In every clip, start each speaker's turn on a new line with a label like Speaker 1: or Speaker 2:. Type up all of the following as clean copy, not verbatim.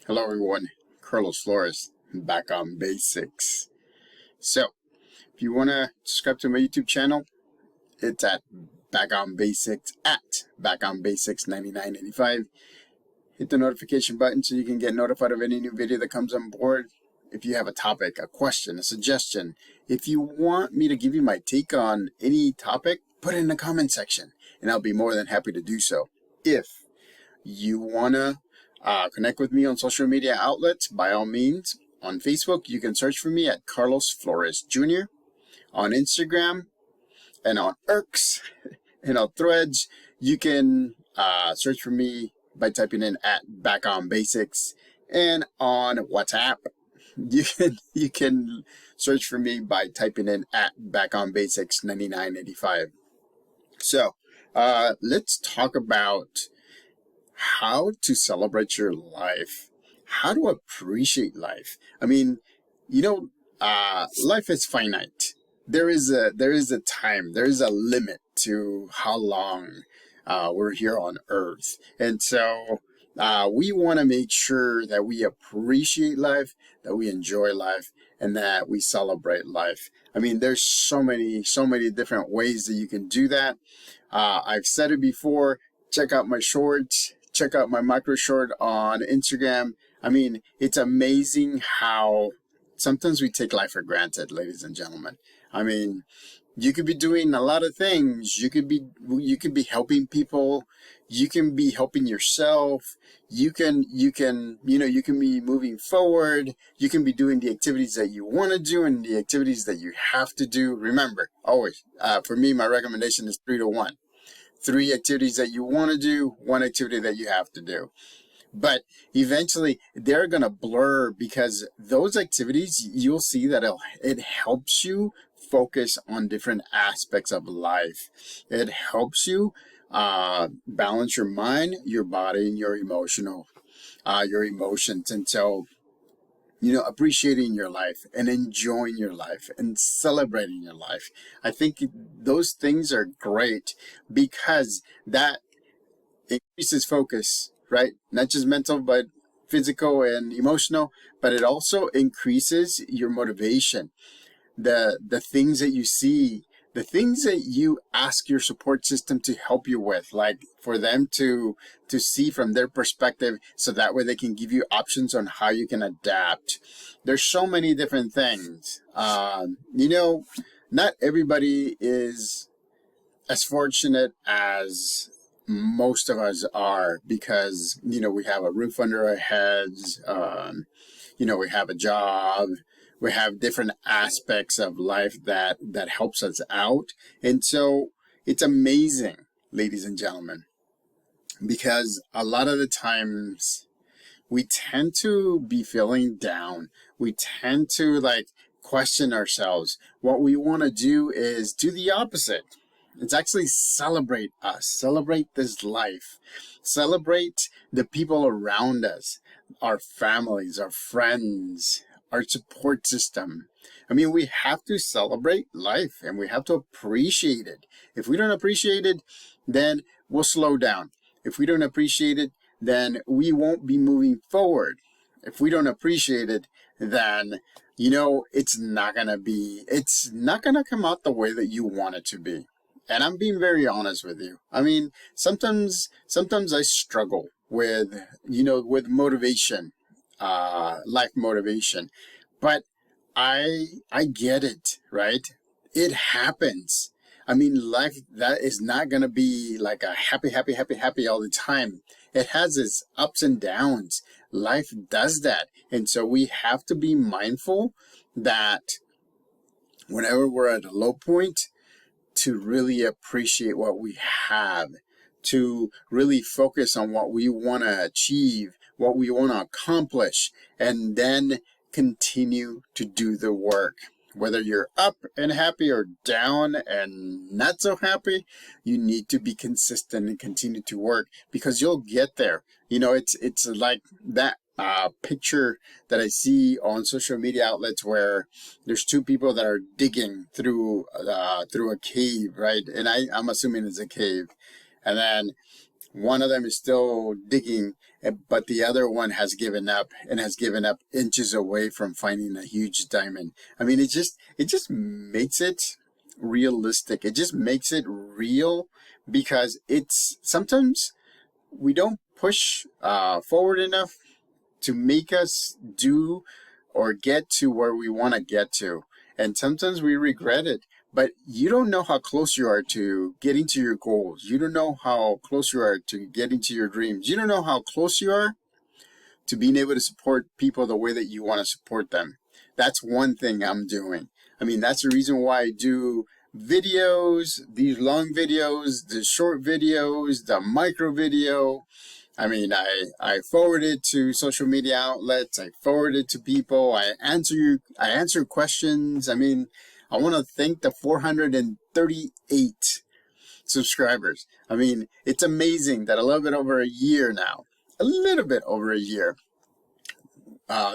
Speaker 1: Hello everyone, Carlos Flores, back on basics. So, if you want to subscribe to my YouTube channel, it's at Back on Basics at Back on Basics 9985. Hit the notification button so you can get notified of any new video that comes on board. If you have a topic, a question, a suggestion, if you want me to give you my take on any topic, put it in the comment section and I'll be more than happy to do so. If you want to connect with me on social media outlets, by all means. On Facebook, you can search for me at Carlos Flores Jr. On Instagram and on X and on Threads, you can search for me by typing in at Back on Basics. And on WhatsApp, you can search for me by typing in at Back on Basics 9985. So let's talk about how to celebrate your life, how to appreciate life. I mean, life is finite. There is a time, there is a limit to how long we're here on Earth. And so we want to make sure that we appreciate life, that we enjoy life, and that we celebrate life. I mean, there's so many different ways that you can do that. I've said it before, check out my shorts. Check out my micro short on Instagram. I mean, it's amazing how sometimes we take life for granted, ladies and gentlemen. I mean, you could be doing a lot of things. You could be helping people. You can be helping yourself. You can be moving forward. You can be doing the activities that you want to do and the activities that you have to do. Remember, always, for me, my recommendation is 3 to 1. 3 activities that you want to do, 1 activity that you have to do. But eventually they're going to blur because those activities, you'll see that it helps you focus on different aspects of life. It helps you balance your mind, your body, and your emotions. And so, appreciating your life and enjoying your life and celebrating your life. I think those things are great because that increases focus, right? Not just mental, but physical and emotional, but it also increases your motivation. The things that you see, the things that you ask your support system to help you with, like for them to see from their perspective, so that way they can give you options on how you can adapt. There's so many different things. Not everybody is as fortunate as most of us are because, we have a roof under our heads, we have a job. We have different aspects of life that helps us out. And so it's amazing, ladies and gentlemen, because a lot of the times we tend to be feeling down. We tend to question ourselves. What we want to do is do the opposite. It's actually celebrate us, celebrate this life, celebrate the people around us, our families, our friends, our support system. I mean, we have to celebrate life and we have to appreciate it. If we don't appreciate it, then we'll slow down. If we don't appreciate it, then we won't be moving forward. If we don't appreciate it, then, it's not going to come out the way that you want it to be. And I'm being very honest with you. I mean, sometimes I struggle with motivation. Life motivation, but I get it, right? It happens. I mean, life, that is not going to be like a happy all the time. It has its ups and downs. Life does that. And so we have to be mindful that whenever we're at a low point, to really appreciate what we have, to really focus on what we want to achieve, what we want to accomplish, and then continue to do the work. Whether you're up and happy or down and not so happy, you need to be consistent and continue to work because you'll get there. It's like that picture that I see on social media outlets where there's 2 people that are digging through a cave, right? And I'm assuming it's a cave. And then one of them is still digging but the other one has given up and has given up inches away from finding a huge diamond. I mean, it just makes it realistic. It just makes it real, because it's sometimes we don't push forward enough to make us do or get to where we want to get to. And sometimes we regret it. But you don't know how close you are to getting to your goals. You don't know how close you are to getting to your dreams. You don't know how close you are to being able to support people the way that you want to support them. That's one thing I'm doing. I mean, that's the reason why I do videos, these long videos, the short videos, the micro video. I mean, I forward it to social media outlets. I forward it to people. I answer questions. I mean, I want to thank the 438 subscribers. I mean, it's amazing that a little bit over a year now,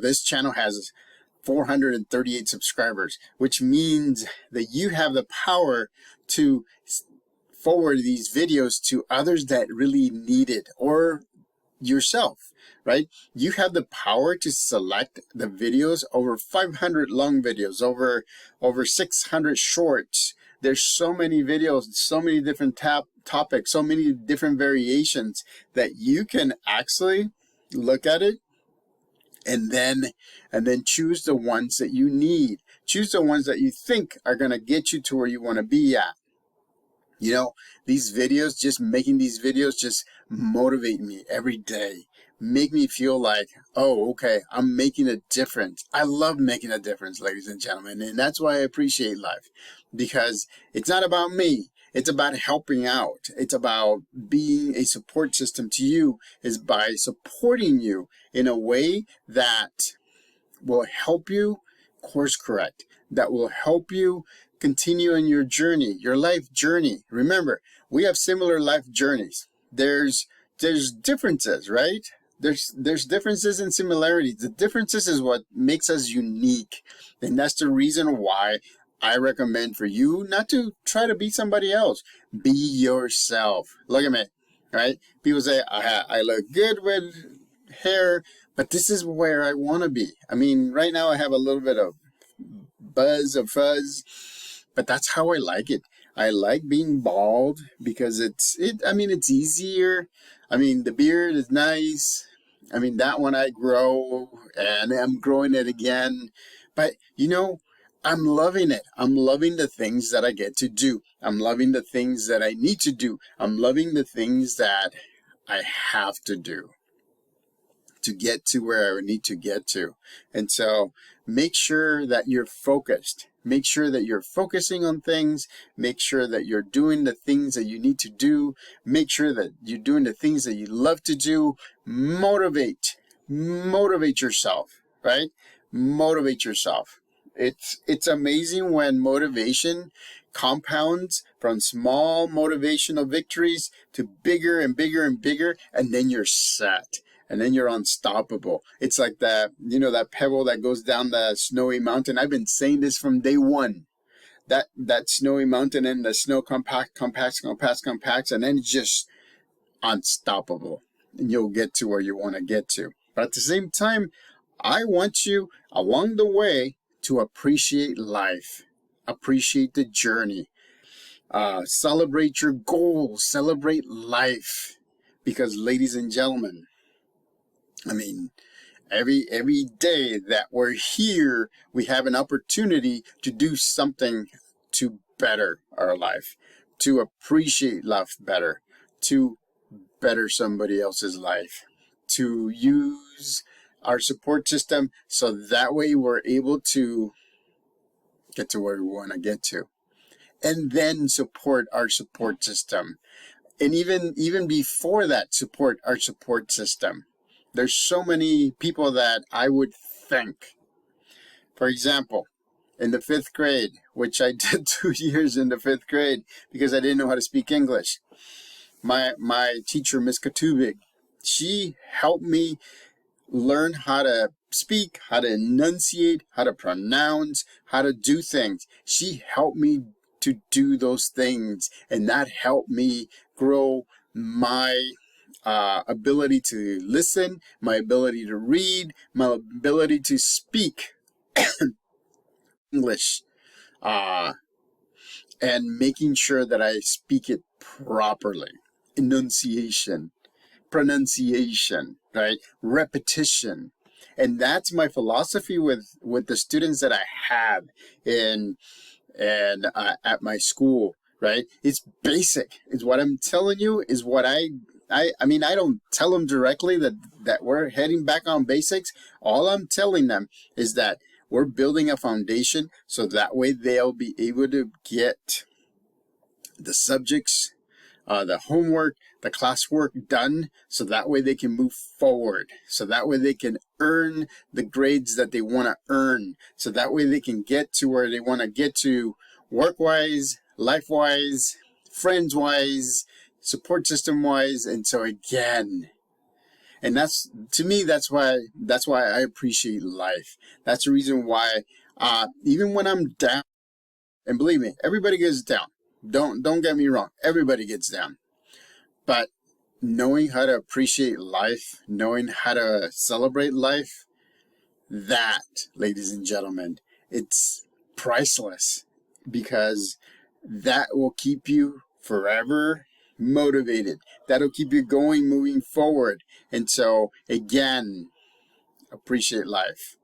Speaker 1: this channel has 438 subscribers, which means that you have the power to forward these videos to others that really need it, or yourself, right? You have the power to select the videos, over 500 long videos, over 600 shorts. There's so many videos, so many different topics, so many different variations that you can actually look at it and then choose the ones that you need. Choose the ones that you think are going to get you to where you want to be at. You know, these videos, just making these videos just motivate me every day. Make me feel like, oh, okay, I'm making a difference. I love making a difference, ladies and gentlemen. And that's why I appreciate life, because it's not about me. It's about helping out. It's about being a support system to you, is by supporting you in a way that will help you course correct, that will help you continue in your journey, your life journey. Remember, we have similar life journeys. There's differences, right? There's differences and similarities. The differences is what makes us unique. And that's the reason why I recommend for you not to try to be somebody else. Be yourself. Look at me, right? People say, I look good with hair, but this is where I want to be. I mean, right now I have a little bit of fuzz, but that's how I like it. I like being bald because it's easier. I mean, the beard is nice. I mean, that one I grow, and I'm growing it again. But, you know, I'm loving it. I'm loving the things that I get to do. I'm loving the things that I need to do. I'm loving the things that I have to do to get to where I need to get to. And so make sure that you're focused. Make sure that you're focusing on things. Make sure that you're doing the things that you need to do. Make sure that you're doing the things that you love to do. Motivate yourself, right? Motivate yourself. It's amazing when motivation compounds from small motivational victories to bigger and bigger and bigger, and then you're set. And then you're unstoppable. It's like that, you know, that pebble that goes down the snowy mountain. I've been saying this from day one. That snowy mountain, and the snow compacts, and then it's just unstoppable. And you'll get to where you want to get to. But at the same time, I want you along the way to appreciate life. Appreciate the journey. Celebrate your goals. Celebrate life. Because, ladies and gentlemen, I mean, every day that we're here, we have an opportunity to do something to better our life, to appreciate life better, to better somebody else's life, to use our support system so that way we're able to get to where we want to get to, and then support our support system. And even before that, support our support system. There's so many people that I would thank. For example, in the 5th grade, which I did 2 years in the 5th grade because I didn't know how to speak English. My teacher, Miss Katubig, she helped me learn how to speak, how to enunciate, how to pronounce, how to do things. She helped me to do those things, and that helped me grow my ability to listen, my ability to read, my ability to speak English, uh, and making sure that I speak it properly. Enunciation, pronunciation, right? Repetition. And that's my philosophy with the students that I have in and at my school, right? It's basic. It's what I'm telling you is what I mean, I don't tell them directly that we're heading back on basics. All I'm telling them is that we're building a foundation so that way they'll be able to get the subjects, the homework, the classwork done, so that way they can move forward. So that way they can earn the grades that they want to earn. So that way they can get to where they want to get to work-wise, life-wise, friends-wise, support system-wise. And so again, and that's, to me, that's why I appreciate life. That's the reason why, even when I'm down, and believe me, everybody gets down. Don't get me wrong. Everybody gets down. But knowing how to appreciate life, knowing how to celebrate life, that, ladies and gentlemen, it's priceless, because that will keep you forever motivated. That'll keep you going, moving forward. And so, again, appreciate life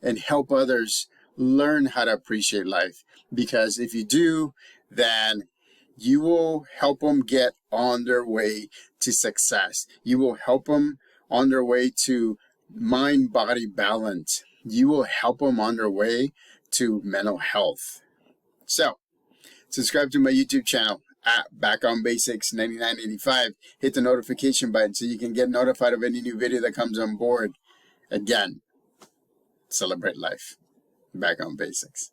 Speaker 1: and help others learn how to appreciate life. Because if you do, then you will help them get on their way to success. You will help them on their way to mind-body balance. You will help them on their way to mental health. So, subscribe to my YouTube channel at Back on Basics 9985. Hit the notification button so you can get notified of any new video that comes on board. Again, celebrate life. Back on Basics.